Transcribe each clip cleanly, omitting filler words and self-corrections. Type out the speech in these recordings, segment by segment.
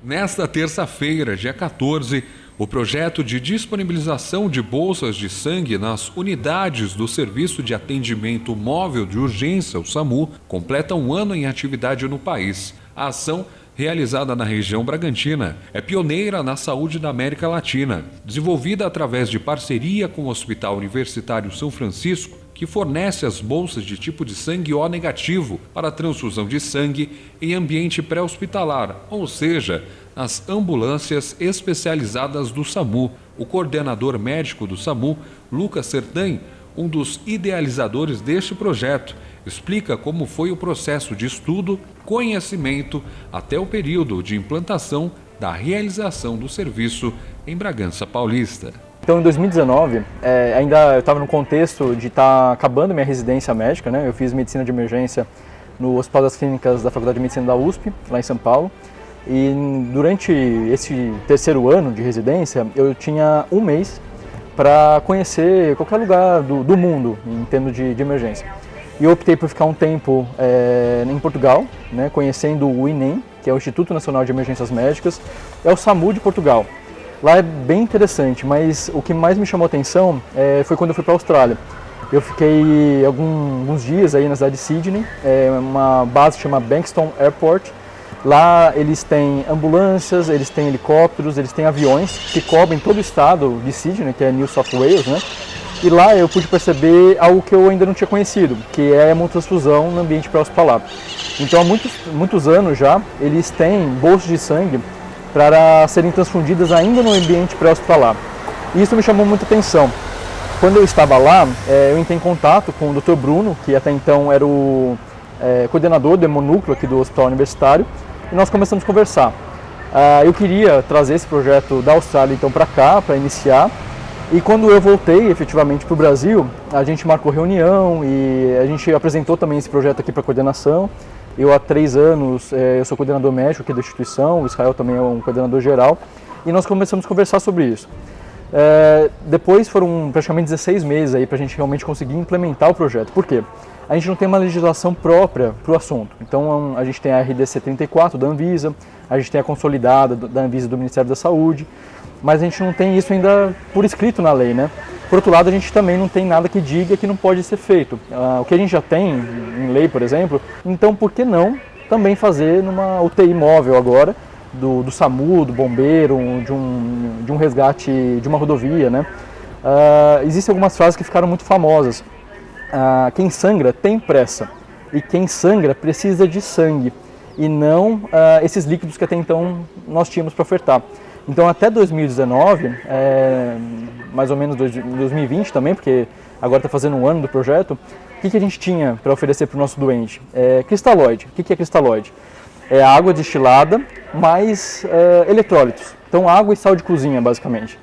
Nesta terça-feira, dia 14, o projeto de disponibilização de bolsas de sangue nas unidades do Serviço de Atendimento Móvel de Urgência, o SAMU, completa um ano em atividade no país. A ação, realizada na região Bragantina, é pioneira na saúde da América Latina, desenvolvida através de parceria com o Hospital Universitário São Francisco, que fornece as bolsas de tipo de sangue O negativo para transfusão de sangue em ambiente pré-hospitalar, ou seja, nas ambulâncias especializadas do SAMU. O coordenador médico do SAMU, Lucas Sertães, um dos idealizadores deste projeto, explica como foi o processo de estudo, conhecimento, até o período de implantação da realização do serviço em Bragança Paulista. Então, em 2019, ainda eu estava no contexto de estar acabando minha residência médica, né? Eu fiz medicina de emergência no Hospital das Clínicas da Faculdade de Medicina da USP, lá em São Paulo. E durante esse terceiro ano de residência, eu tinha um mês para conhecer qualquer lugar do mundo em termos de emergência. E eu optei por ficar um tempo em Portugal, né? Conhecendo o INEM, que é o Instituto Nacional de Emergências Médicas, é o SAMU de Portugal. Lá é bem interessante, mas o que mais me chamou a atenção foi quando eu fui para a Austrália. Eu fiquei alguns dias aí na cidade de Sydney, uma base que chama Bankstown Airport. Lá eles têm ambulâncias, eles têm helicópteros, eles têm aviões que cobrem todo o estado de Sydney, que é New South Wales, né? E lá eu pude perceber algo que eu ainda não tinha conhecido, que é a hemotransfusão no ambiente pré-hospitalar. Então há muitos anos já, eles têm bolsas de sangue para serem transfundidas ainda no ambiente pré-hospitalar. E isso me chamou muita atenção. Quando eu estava lá, eu entrei em contato com o Dr. Bruno, que até então era o coordenador do hemonúcleo aqui do Hospital Universitário, e nós começamos a conversar. Eu queria trazer esse projeto da Austrália então para cá, para iniciar, e quando eu voltei efetivamente para o Brasil, a gente marcou reunião e a gente apresentou também esse projeto aqui para coordenação. Eu há 3 anos, eu sou coordenador médico aqui da instituição, o Israel também é um coordenador geral, e nós começamos a conversar sobre isso. Depois foram praticamente 16 meses aí para a gente realmente conseguir implementar o projeto. Por quê? A gente não tem uma legislação própria para o assunto. Então a gente tem a RDC 34 da Anvisa, a gente tem a consolidada da Anvisa do Ministério da Saúde, mas a gente não tem isso ainda por escrito na lei, né? Por outro lado, a gente também não tem nada que diga que não pode ser feito. O que a gente já tem em lei, por exemplo, então por que não também fazer numa UTI móvel agora, do SAMU, do bombeiro, de um resgate de uma rodovia, né? Existem algumas frases que ficaram muito famosas. Quem sangra tem pressa e quem sangra precisa de sangue e não esses líquidos que até então nós tínhamos para ofertar. Então até 2019, mais ou menos 2020 também, porque agora está fazendo um ano do projeto, o que a gente tinha para oferecer para o nosso doente? Cristalóide. O que é cristalóide? É água destilada mais eletrólitos. Então água e sal de cozinha, basicamente.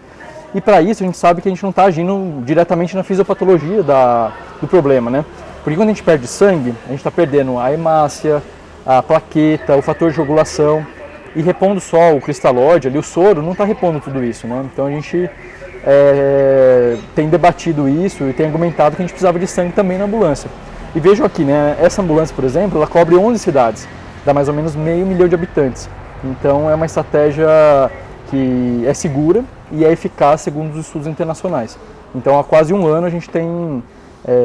E para isso a gente sabe que a gente não está agindo diretamente na fisiopatologia do problema, né? Porque quando a gente perde sangue, a gente está perdendo a hemácia, a plaqueta, o fator de coagulação. E repondo só o cristalóide, ali, o soro, não está repondo tudo isso, né? Então a gente tem debatido isso e tem argumentado que a gente precisava de sangue também na ambulância. E vejam aqui, né? Essa ambulância, por exemplo, ela cobre 11 cidades, dá mais ou menos 500 mil de habitantes. Então é uma estratégia que é segura e é eficaz segundo os estudos internacionais. Então há quase um ano a gente tem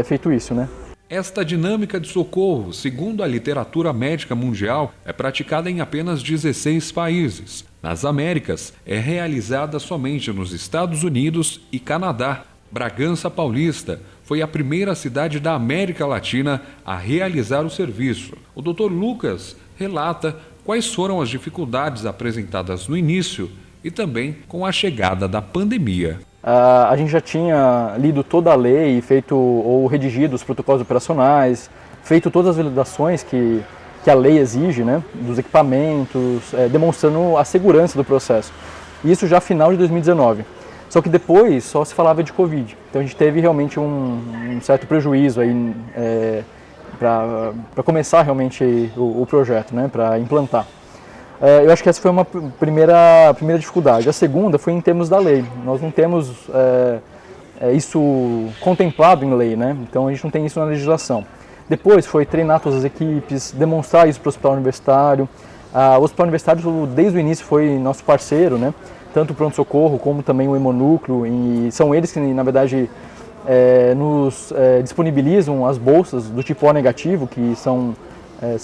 feito isso, né? Esta dinâmica de socorro, segundo a literatura médica mundial, é praticada em apenas 16 países. Nas Américas, é realizada somente nos Estados Unidos e Canadá. Bragança Paulista foi a primeira cidade da América Latina a realizar o serviço. O Dr. Lucas relata quais foram as dificuldades apresentadas no início e também com a chegada da pandemia. A gente já tinha lido toda a lei, feito ou redigido os protocolos operacionais, feito todas as validações que a lei exige, né, dos equipamentos, demonstrando a segurança do processo. Isso já final de 2019. Só que depois só se falava de Covid. Então a gente teve realmente um certo prejuízo aí para começar realmente o projeto, né, para implantar. Eu acho que essa foi uma primeira dificuldade. A segunda foi em termos da lei. Nós não temos isso contemplado em lei, né? Então a gente não tem isso na legislação. Depois foi treinar todas as equipes, demonstrar isso para o hospital universitário, O Hospital Universitário, desde o início, foi nosso parceiro, né? Tanto o pronto-socorro como também o hemonúcleo, e são eles que, na verdade, nos disponibilizam as bolsas do tipo O negativo, que são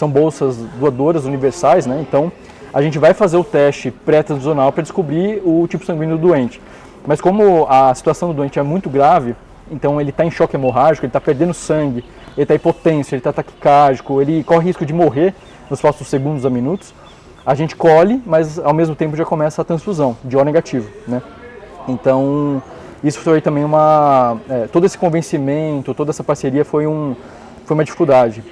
bolsas doadoras universais, né? Então, a gente vai fazer o teste pré-transfusional para descobrir o tipo sanguíneo do doente. Mas como a situação do doente é muito grave, então ele está em choque hemorrágico, ele está perdendo sangue, ele está hipotenso, ele está taquicárdico, ele corre risco de morrer nos próximos segundos a minutos, a gente colhe, mas ao mesmo tempo já começa a transfusão de O negativo, né? Então, isso foi também todo esse convencimento, toda essa parceria foi uma dificuldade.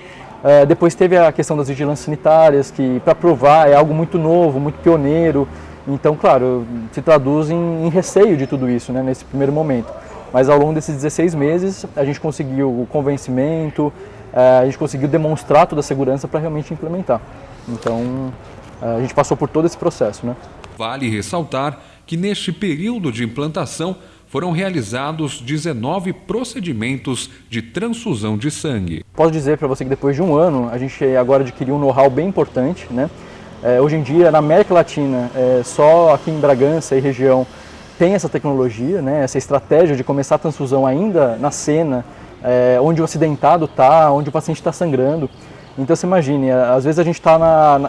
Depois teve a questão das vigilâncias sanitárias, que para provar é algo muito novo, muito pioneiro, então, claro, se traduz em receio de tudo isso, né, nesse primeiro momento. Mas ao longo desses 16 meses, a gente conseguiu o convencimento, a gente conseguiu demonstrar toda a segurança para realmente implementar. Então, a gente passou por todo esse processo, né? Vale ressaltar que neste período de implantação foram realizados 19 procedimentos de transfusão de sangue. Posso dizer para você que depois de um ano, a gente agora adquiriu um know-how bem importante, né? Hoje em dia, na América Latina, só aqui em Bragança e região tem essa tecnologia, né? Essa estratégia de começar a transfusão ainda na cena, onde o acidentado está, onde o paciente está sangrando. Então você imagine, às vezes a gente está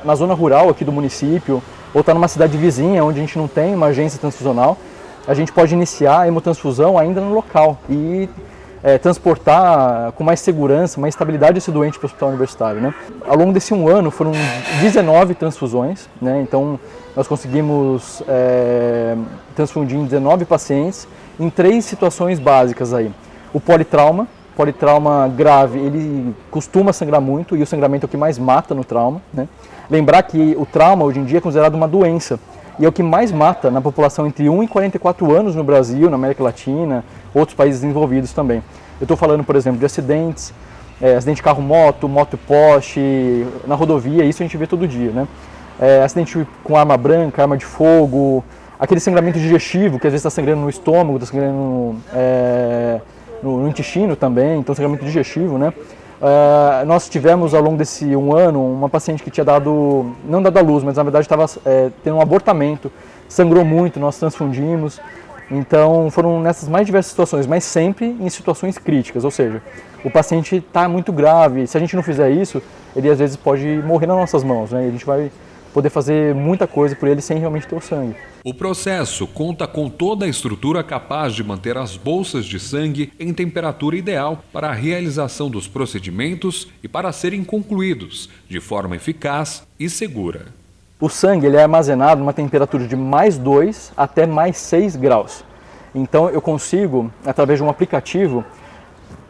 na zona rural aqui do município, ou está numa cidade vizinha onde a gente não tem uma agência transfusional, a gente pode iniciar a hemotransfusão ainda no local e transportar com mais segurança, mais estabilidade esse doente para o hospital universitário, né? Ao longo desse um ano foram 19 transfusões, né? Então nós conseguimos transfundir em 19 pacientes em 3 situações básicas aí. O politrauma grave, ele costuma sangrar muito e o sangramento é o que mais mata no trauma, né? Lembrar que o trauma hoje em dia é considerado uma doença e é o que mais mata na população entre 1 e 44 anos no Brasil, na América Latina, outros países desenvolvidos também. Eu estou falando, por exemplo, de acidentes, acidente de carro-moto, moto-poste, na rodovia, isso a gente vê todo dia, né? Acidente com arma branca, arma de fogo, aquele sangramento digestivo, que às vezes está sangrando no estômago, está sangrando no intestino também, então sangramento digestivo, né? Nós tivemos ao longo desse um ano uma paciente que tinha não dado à luz, mas na verdade estava tendo um abortamento, sangrou muito, nós transfundimos. Então foram nessas mais diversas situações, mas sempre em situações críticas, ou seja, o paciente está muito grave, se a gente não fizer isso, ele às vezes pode morrer nas nossas mãos, né? E a gente vai poder fazer muita coisa por ele sem realmente ter o sangue. O processo conta com toda a estrutura capaz de manter as bolsas de sangue em temperatura ideal para a realização dos procedimentos e para serem concluídos de forma eficaz e segura. O sangue ele é armazenado numa temperatura de mais 2 até mais 6 graus. Então eu consigo, através de um aplicativo,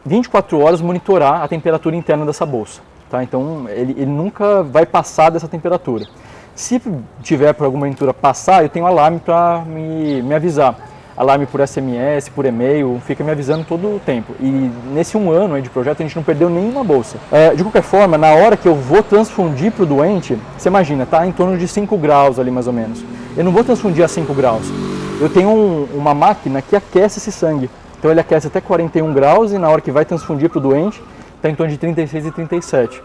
24 horas monitorar a temperatura interna dessa bolsa. Tá? Então ele nunca vai passar dessa temperatura. Se tiver por alguma aventura passar, eu tenho alarme para me avisar. Alarme por SMS, por e-mail, fica me avisando todo o tempo. E nesse um ano de projeto a gente não perdeu nenhuma bolsa. De qualquer forma, na hora que eu vou transfundir para o doente, você imagina, tá em torno de 5 graus ali mais ou menos. Eu não vou transfundir a 5 graus. Eu tenho uma máquina que aquece esse sangue. Então ele aquece até 41 graus e na hora que vai transfundir para o doente, está em torno de 36 e 37.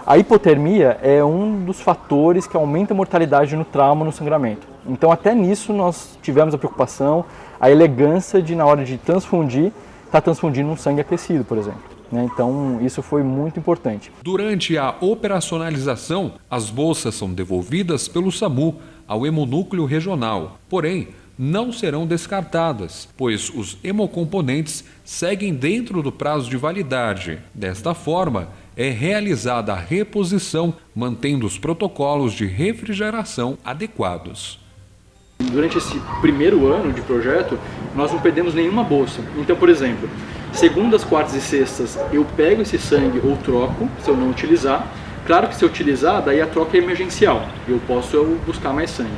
A hipotermia é um dos fatores que aumenta a mortalidade no trauma, no sangramento. Então até nisso nós tivemos a preocupação, a elegância de na hora de transfundir, estar transfundindo um sangue aquecido, por exemplo. Então isso foi muito importante. Durante a operacionalização, as bolsas são devolvidas pelo SAMU ao hemonúcleo regional. Porém, não serão descartadas, pois os hemocomponentes seguem dentro do prazo de validade. Desta forma, é realizada a reposição, mantendo os protocolos de refrigeração adequados. Durante esse primeiro ano de projeto, nós não perdemos nenhuma bolsa. Então, por exemplo, segundas, quartas e sextas, eu pego esse sangue ou troco, se eu não utilizar. Claro que se eu utilizar, daí a troca é emergencial, eu posso buscar mais sangue.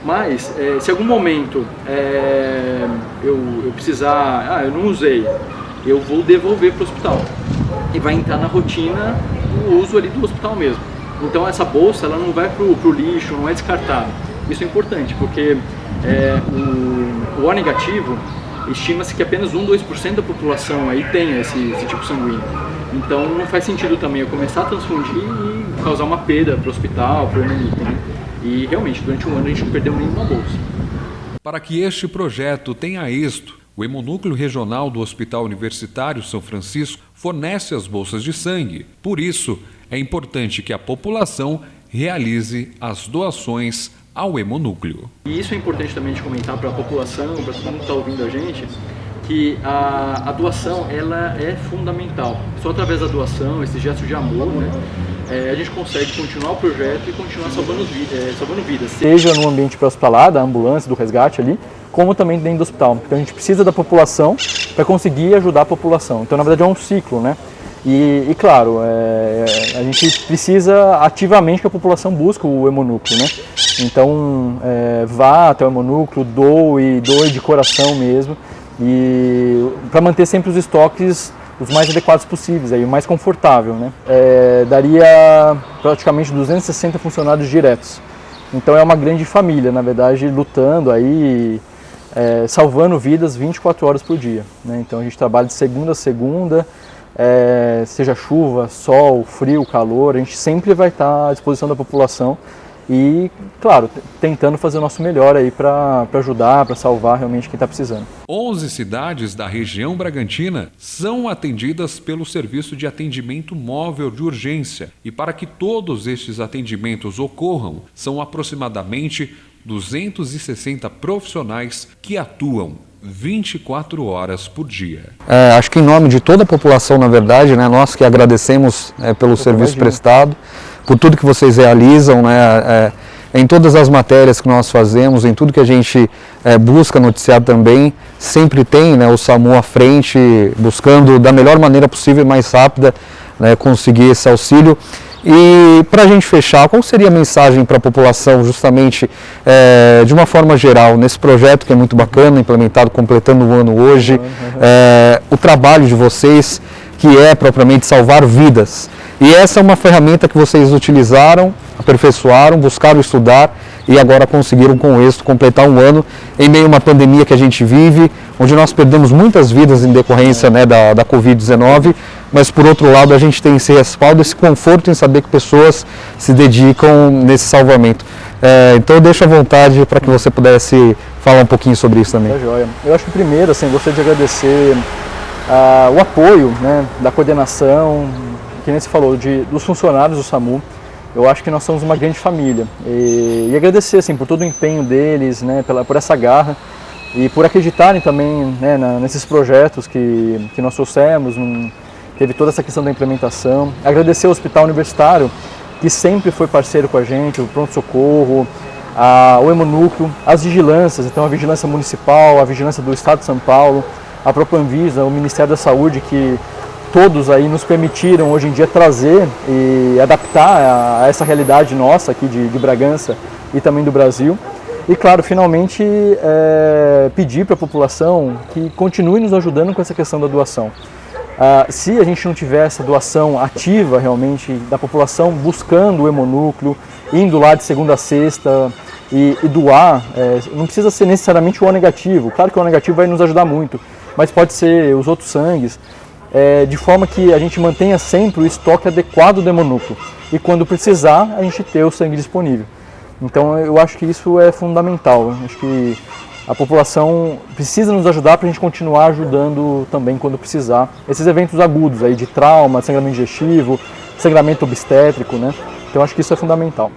Mas, se em algum momento eu precisar, eu não usei, eu vou devolver para o hospital. E vai entrar na rotina do uso ali do hospital mesmo. Então essa bolsa ela não vai para o lixo, não é descartada. Isso é importante, porque o O negativo, estima-se que apenas 1-2% da população aí tenha esse tipo sanguíneo. Então não faz sentido também eu começar a transfundir e causar uma perda para o hospital, para o hemonúcleo, né? E realmente, durante um ano a gente não perdeu nenhuma bolsa. Para que este projeto tenha êxito, o Hemonúcleo Regional do Hospital Universitário São Francisco fornece as bolsas de sangue. Por isso, é importante que a população realize as doações ao Hemonúcleo. E isso é importante também de comentar para a população, para todo mundo que está ouvindo a gente, que a doação ela é fundamental. Só através da doação, esse gesto de amor, né, a gente consegue continuar o projeto e continuar salvando vidas. Seja no ambiente pré-hospitalar, da ambulância, do resgate ali, como também dentro do hospital. Então a gente precisa da população para conseguir ajudar a população. Então na verdade é um ciclo, né? E claro, a gente precisa ativamente que a população busque o hemonúcleo, né? Então vá até o hemonúcleo, doe de coração mesmo, e para manter sempre os estoques os mais adequados possíveis, aí, o mais confortável, né? Daria praticamente 260 funcionários diretos. Então é uma grande família, na verdade, lutando aí, salvando vidas 24 horas por dia, né? Então a gente trabalha de segunda a segunda, seja chuva, sol, frio, calor, a gente sempre vai estar à disposição da população e, claro, tentando fazer o nosso melhor aí para ajudar, para salvar realmente quem está precisando. 11 cidades da região Bragantina são atendidas pelo Serviço de Atendimento Móvel de Urgência e para que todos estes atendimentos ocorram, são aproximadamente 260 profissionais que atuam 24 horas por dia. Acho que em nome de toda a população, na verdade, né, nós que agradecemos pelo serviço prestado, por tudo que vocês realizam, né, em todas as matérias que nós fazemos, em tudo que a gente busca noticiar também, sempre tem, né, o SAMU à frente, buscando da melhor maneira possível e mais rápida, né, conseguir esse auxílio. E para a gente fechar, qual seria a mensagem para a população, justamente de uma forma geral, nesse projeto que é muito bacana, implementado, completando o ano hoje, o trabalho de vocês, que é propriamente salvar vidas. E essa é uma ferramenta que vocês utilizaram, aperfeiçoaram, buscaram estudar e agora conseguiram com êxito completar um ano em meio a uma pandemia que a gente vive, onde nós perdemos muitas vidas em decorrência, né, da Covid-19, mas por outro lado a gente tem esse respaldo, esse conforto em saber que pessoas se dedicam nesse salvamento. Então eu deixo à vontade para que você pudesse falar um pouquinho sobre isso também. Tá joia. Eu acho que primeiro, assim, gostaria de agradecer o apoio, né, da coordenação, que nem você falou, dos funcionários do SAMU. Eu acho que nós somos uma grande família e agradecer, assim, por todo o empenho deles, né, por essa garra e por acreditarem também, né, nesses projetos que nós trouxemos. Teve toda essa questão da implementação. Agradecer ao Hospital Universitário, que sempre foi parceiro com a gente, o pronto-socorro, o hemonúcleo, as vigilâncias, então a vigilância municipal, a vigilância do Estado de São Paulo, a própria Anvisa, o Ministério da Saúde, que todos aí nos permitiram hoje em dia trazer e adaptar a essa realidade nossa aqui de Bragança e também do Brasil. E claro, finalmente pedir para a população que continue nos ajudando com essa questão da doação. Se a gente não tiver essa doação ativa realmente da população buscando o hemonúcleo, indo lá de segunda a sexta e doar, não precisa ser necessariamente o O negativo. Claro que o O negativo vai nos ajudar muito, mas pode ser os outros sangues, de forma que a gente mantenha sempre o estoque adequado do hemonúcleo e quando precisar a gente ter o sangue disponível. Então eu acho que isso é fundamental. Eu acho que a população precisa nos ajudar para a gente continuar ajudando também quando precisar. Esses eventos agudos aí de trauma, sangramento digestivo, sangramento obstétrico, né? Então acho que isso é fundamental.